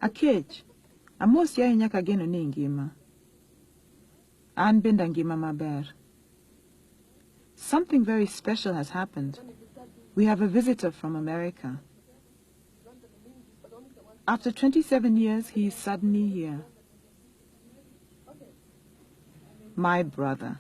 Akech, amos ya nyaka geno ni ngima. An benda ngima maber. Something very special has happened. We have a visitor from America. After 27 years, he is suddenly here. My brother.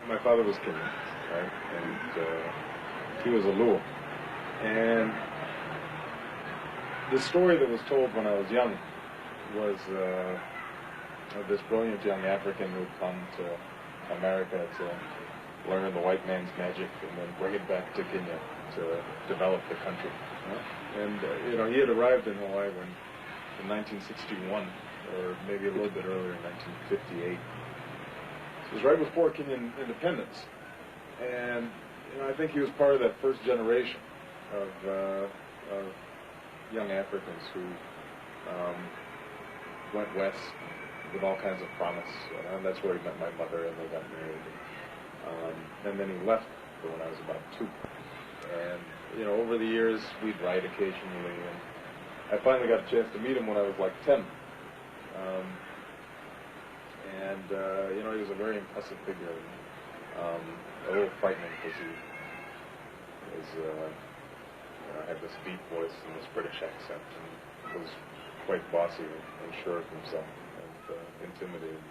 My father was Kenyan, right? And he was a Luo. And the story that was told when I was young was of this brilliant young African who had come to America to learn the white man's magic and then bring it back to Kenya to develop the country. And he had arrived in Hawaii in 1961, or maybe a little bit earlier in 1958. It was right before Kenyan independence, and I think he was part of that first generation of young Africans who went west with all kinds of promise, and that's where he met my mother, and they got married. And then he left when I was about 2. And over the years we'd write occasionally, and I finally got a chance to meet him when I was like 10. He was a very impressive figure, a little frightening because he had this deep voice and this British accent, and was quite bossy and sure of himself and intimidating.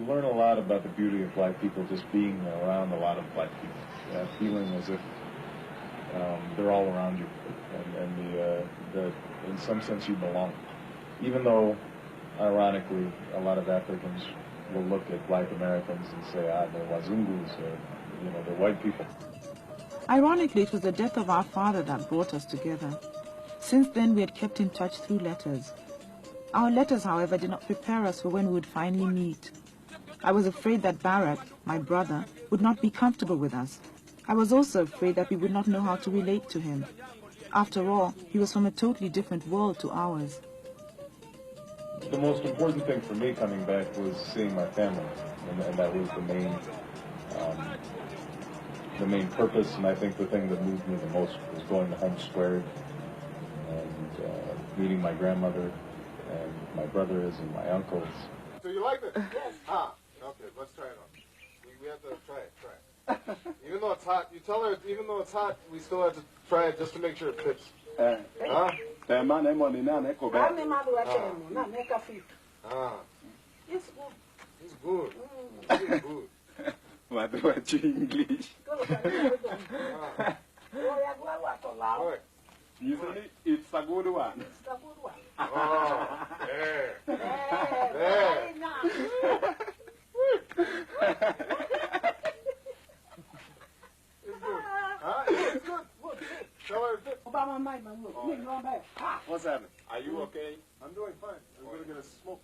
Learn a lot about the beauty of black people just being around a lot of black people, feeling as if they're all around you, and that in some sense you belong. Even though, ironically, a lot of Africans will look at black Americans and say, they're Wazungus, or they're white people. Ironically, it was the death of our father that brought us together. Since then, we had kept in touch through letters. Our letters, however, did not prepare us for when we would finally meet. I was afraid that Barak, my brother, would not be comfortable with us. I was also afraid that we would not know how to relate to him. After all, he was from a totally different world to ours. The most important thing for me coming back was seeing my family, and that was the main purpose, and I think the thing that moved me the most was going to home squared and meeting my grandmother and my brothers and my uncles. So you like it? Yes. Okay, let's try it on. We have to try it. Even though it's hot, you tell her, even though it's hot, we still have to try it just to make sure it fits. Huh? It's good. It's good. What English? Usually, it's a good one. It's a good one. Oh, there. There. It's good. Huh? It's good. Look, tell her it's good. What's happening? Are you okay? I'm doing fine. I'm going to get a smoke.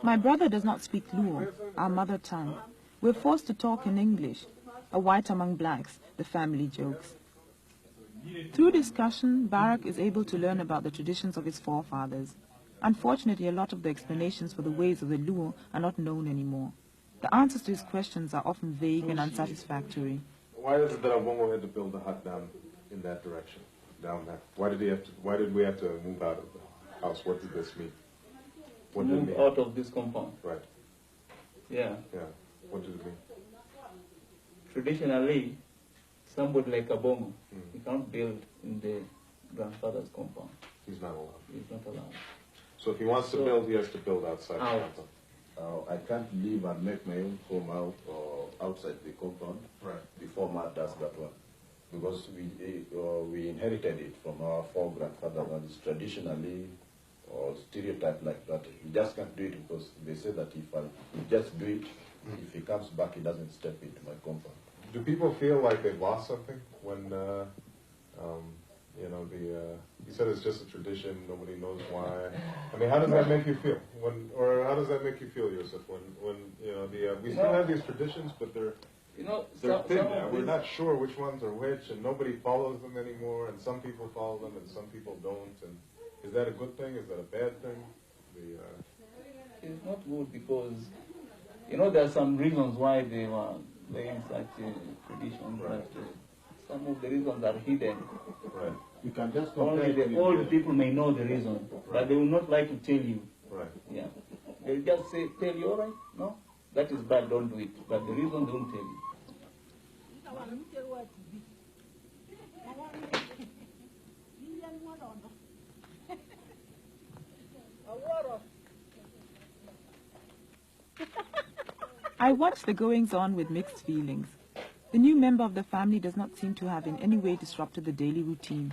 My brother does not speak Luo, our mother tongue. We're forced to talk in English. A white among blacks, the family jokes. Through discussion, Barak is able to learn about the traditions of his forefathers. Unfortunately, a lot of the explanations for the ways of the Luo are not known anymore. The answers to his questions are often vague and unsatisfactory. Why is it that Obongo had to build a hut down in that direction, down there? Why did we have to move out of the house? What did this mean? What did it mean? Move out of this compound. Right. Yeah. Yeah. What did it mean? Traditionally, somebody like Obongo, he can't build in the grandfather's compound. He's not allowed. He's not allowed. So if he wants to build, he has to build outside the compound. I can't live and make my own home out or outside the compound. Right. Before Ma does that one, because we inherited it from our four-grandfathers, and it's traditionally or stereotype like that. You just can't do it because they say that if you just do it, If he comes back, he doesn't step into my compound. Do people feel like they've lost something when, you know, you said it's just a tradition, nobody knows why. I mean, how does that make you feel? Or how does that make you feel, Yusuf, when you know, we still have these traditions, but they're thin now. We're not sure which ones are which, and nobody follows them anymore, and some people follow them and some people don't. And is that a good thing? Is that a bad thing? It's not good because, you know, there are some reasons why they were playing such traditions, Right. but some of the reasons are hidden. Right. You can just Only the old people may know the reason, but they will not like to tell you. Right. Yeah. They'll just say, tell you, all right, no, that is bad, don't do it. But the reason they won't tell you. I watch the goings-on with mixed feelings. The new member of the family does not seem to have in any way disrupted the daily routine.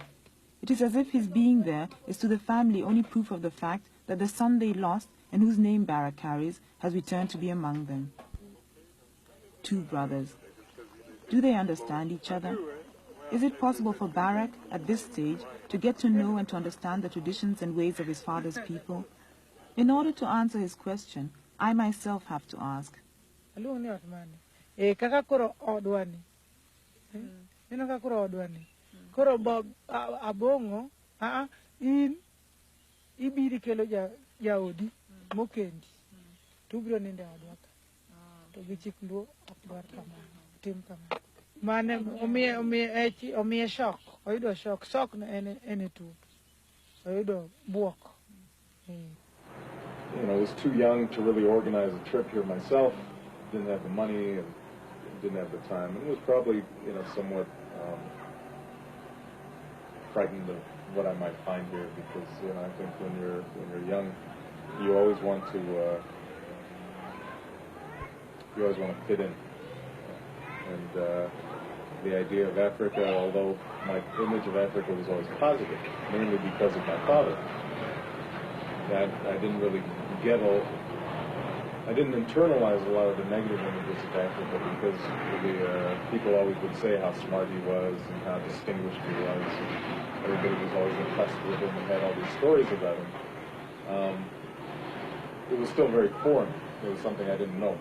It is as if his being there is to the family only proof of the fact that the son they lost and whose name Barak carries has returned to be among them. Two brothers. Do they understand each other? Is it possible for Barak, at this stage, to get to know and to understand the traditions and ways of his father's people? In order to answer his question, I myself have to ask. Kaka koro odwani. Ino kaka koro odwani. Koro bob abongo, in ibiri kelo jaodi mokendi. Tubiro nende odwaka. To gichik luo akbar kama, tim kama. Mane omiye shock, oido shock na ene tu. Oido buok. You know, I was too young to really organize a trip here myself. Didn't have the money and didn't have the time, and was probably, you know, somewhat frightened of what I might find here, because, you know, I think when you're young, you always want to fit in, and the idea of Africa, although my image of Africa was always positive, mainly because of my father, that I didn't really I didn't internalize a lot of the negative images of Africa, because the people always would say how smart he was and how distinguished he was. And everybody was always impressed with him and had all these stories about him. It was still very foreign. It was something I didn't know.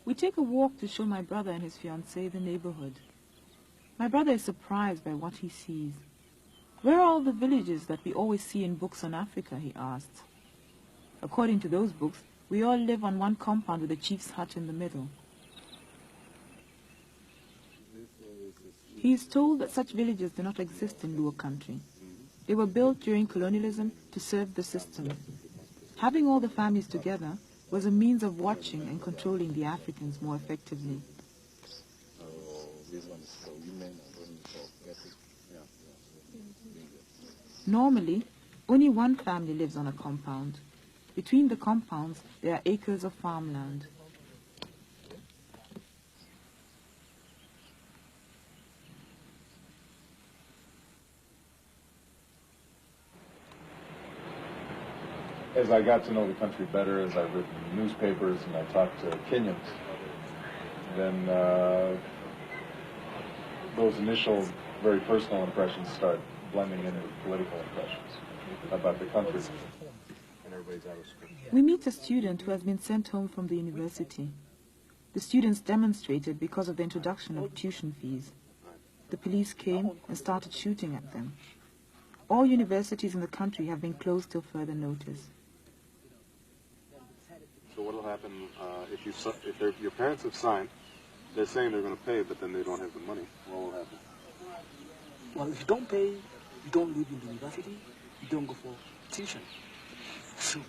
We take a walk to show my brother and his fiancée the neighborhood. My brother is surprised by what he sees. Where are all the villages that we always see in books on Africa, he asks. According to those books, we all live on one compound with a chief's hut in the middle. He is told that such villages do not exist in Luo country. They were built during colonialism to serve the system. Having all the families together was a means of watching and controlling the Africans more effectively. Normally, only one family lives on a compound. Between the compounds, there are acres of farmland. As I got to know the country better, as I've written newspapers and I talked to Kenyans, then those initial, very personal impressions start blending in with political impressions about the country. And everybody's out of school. We meet a student who has been sent home from the university. The students demonstrated because of the introduction of tuition fees. The police came and started shooting at them. All universities in the country have been closed till further notice. So what will happen if your parents have signed, they're saying they're going to pay, but then they don't have the money? What will happen? Well, if you don't pay, you don't live in the university, you don't go for tuition. So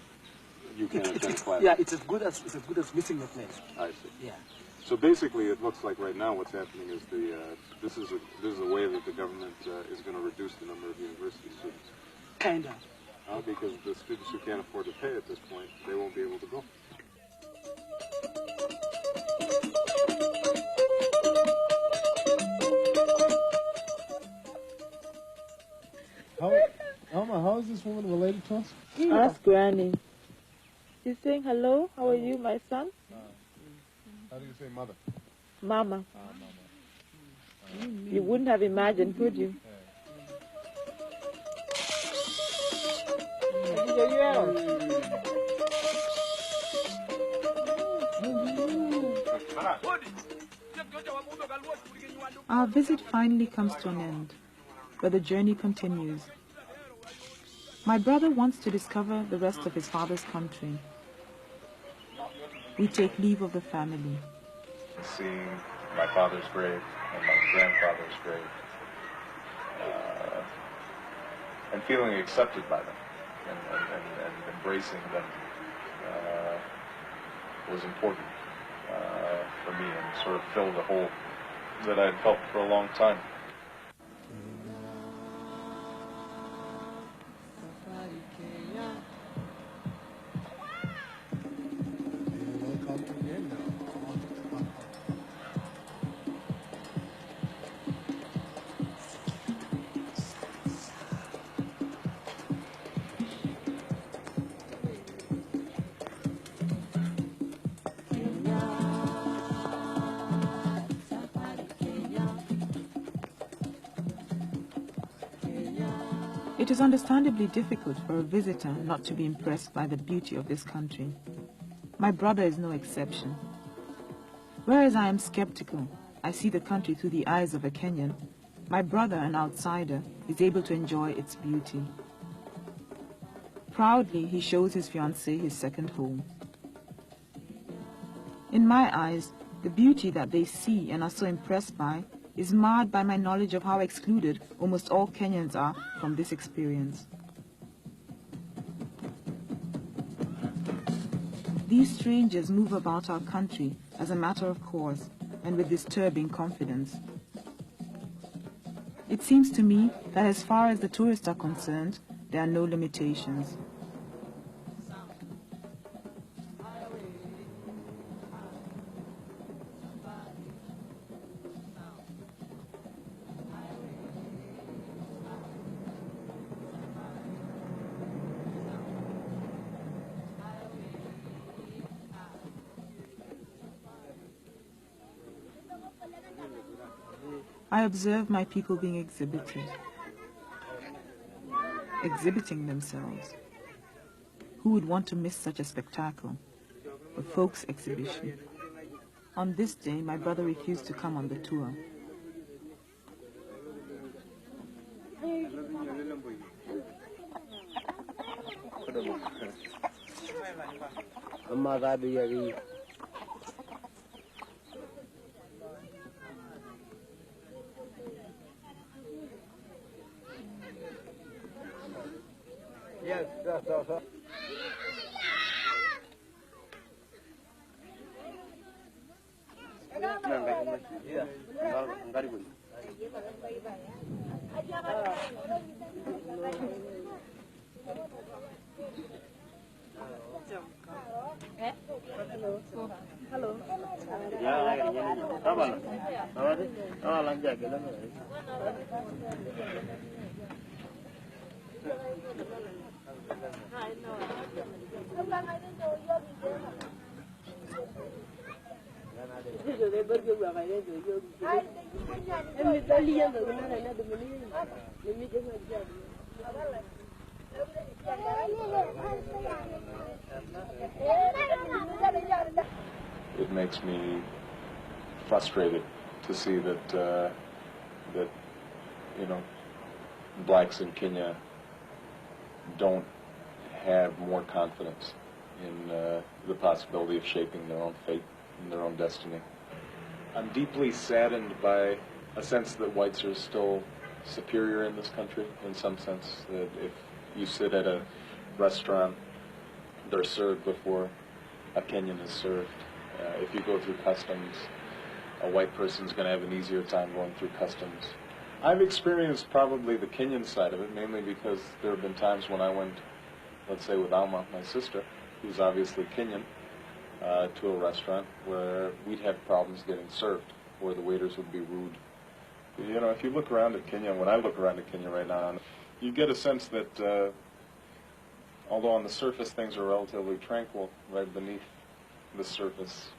You can't attend class. yeah, it's as good as missing your place. I see. Yeah. So basically, it looks like right now what's happening is this is a way that the government is going to reduce the number of university students. Kinda. Because the students who can't afford to pay at this point, they won't be able to go. Alma, how is this woman related to us? Ask Granny. She's saying, hello, how are you, my son? How do you say mother? Mama. Mama. You wouldn't have imagined, could you? Our visit finally comes to an end, but the journey continues. My brother wants to discover the rest of his father's country. We take leave of the family. Seeing my father's grave and my grandfather's grave, and feeling accepted by them and embracing them was important for me and sort of filled a hole that I had felt for a long time. It is understandably difficult for a visitor not to be impressed by the beauty of this country. My brother is no exception. Whereas I am skeptical, I see the country through the eyes of a Kenyan, my brother, an outsider, is able to enjoy its beauty. Proudly, he shows his fiancée his second home. In my eyes, the beauty that they see and are so impressed by is marred by my knowledge of how excluded almost all Kenyans are from this experience. These strangers move about our country as a matter of course and with disturbing confidence. It seems to me that as far as the tourists are concerned, there are no limitations. I observe my people being exhibited, exhibiting themselves. Who would want to miss such a spectacle? A folks exhibition. On this day, my brother refused to come on the tour. Yes, that's also. It makes me frustrated to see that blacks in Kenya don't have more confidence in the possibility of shaping their own fate and their own destiny. I'm deeply saddened by a sense that whites are still superior in this country, in some sense, that if you sit at a restaurant, they're served before a Kenyan is served. If you go through customs, a white person's going to have an easier time going through customs. I've experienced probably the Kenyan side of it, mainly because there have been times when I went, let's say with Alma, my sister, who's obviously Kenyan, to a restaurant where we'd have problems getting served, where the waiters would be rude. You know, if you look around at Kenya, when I look around at Kenya right now, you get a sense that although on the surface things are relatively tranquil, right beneath the surface,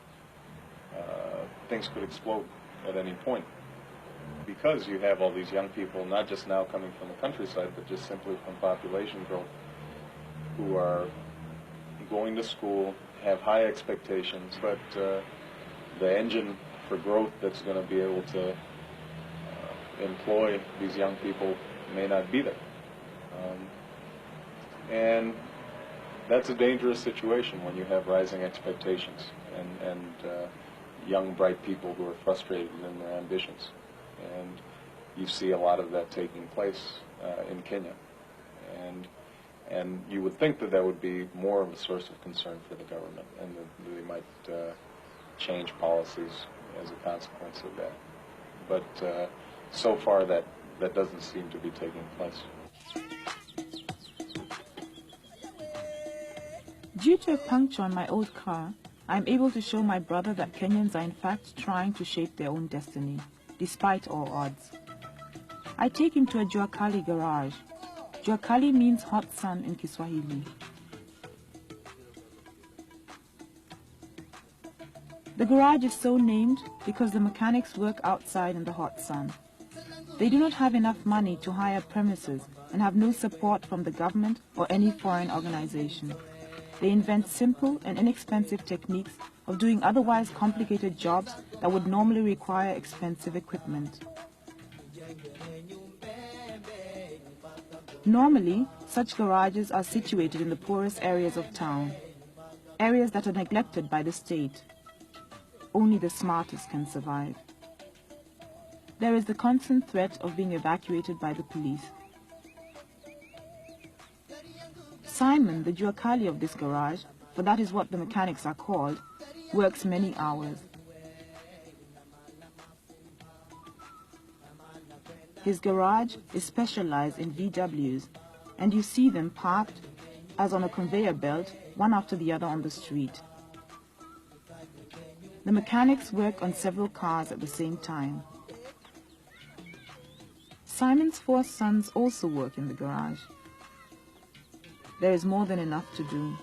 things could explode at any point. Because you have all these young people, not just now coming from the countryside, but just simply from population growth, who are going to school, have high expectations, but the engine for growth that's going to be able to employ these young people may not be there. And that's a dangerous situation when you have rising expectations and young, bright people who are frustrated in their ambitions. And you see a lot of that taking place in Kenya. And you would think that that would be more of a source of concern for the government, and that they might change policies as a consequence of that. But so far that doesn't seem to be taking place. Due to a puncture on my old car, I am able to show my brother that Kenyans are in fact trying to shape their own destiny, despite all odds. I take him to a Jua Kali garage. Jua Kali means hot sun in Kiswahili. The garage is so named because the mechanics work outside in the hot sun. They do not have enough money to hire premises and have no support from the government or any foreign organization. They invent simple and inexpensive techniques of doing otherwise complicated jobs that would normally require expensive equipment. Normally, such garages are situated in the poorest areas of town, areas that are neglected by the state. Only the smartest can survive. There is the constant threat of being evacuated by the police. Simon, the Jua Kali of this garage, for that is what the mechanics are called, works many hours. His garage is specialized in VWs, and you see them parked, as on a conveyor belt, one after the other on the street. The mechanics work on several cars at the same time. Simon's 4 sons also work in the garage. There is more than enough to do.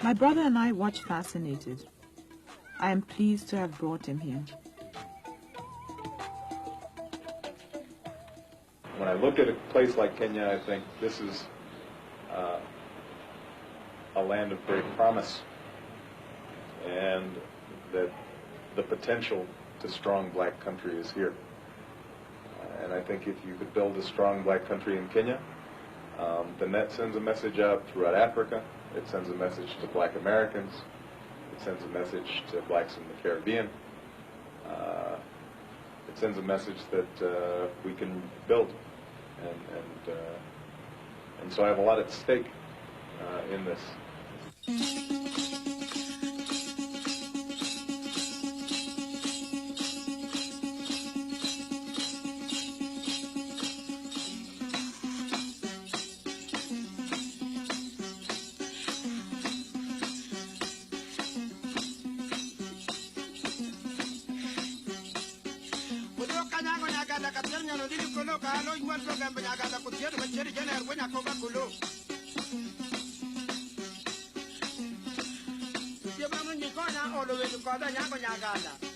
My brother and I watch fascinated. I am pleased to have brought him here. When I look at a place like Kenya, I think this is a land of great promise, and that the potential to strong black country is here. And I think if you could build a strong black country in Kenya, then that sends a message out throughout Africa. It sends a message to black Americans. It sends a message to blacks in the Caribbean. It sends a message that we can build. And so I have a lot at stake in this. All the way to Nyaganda.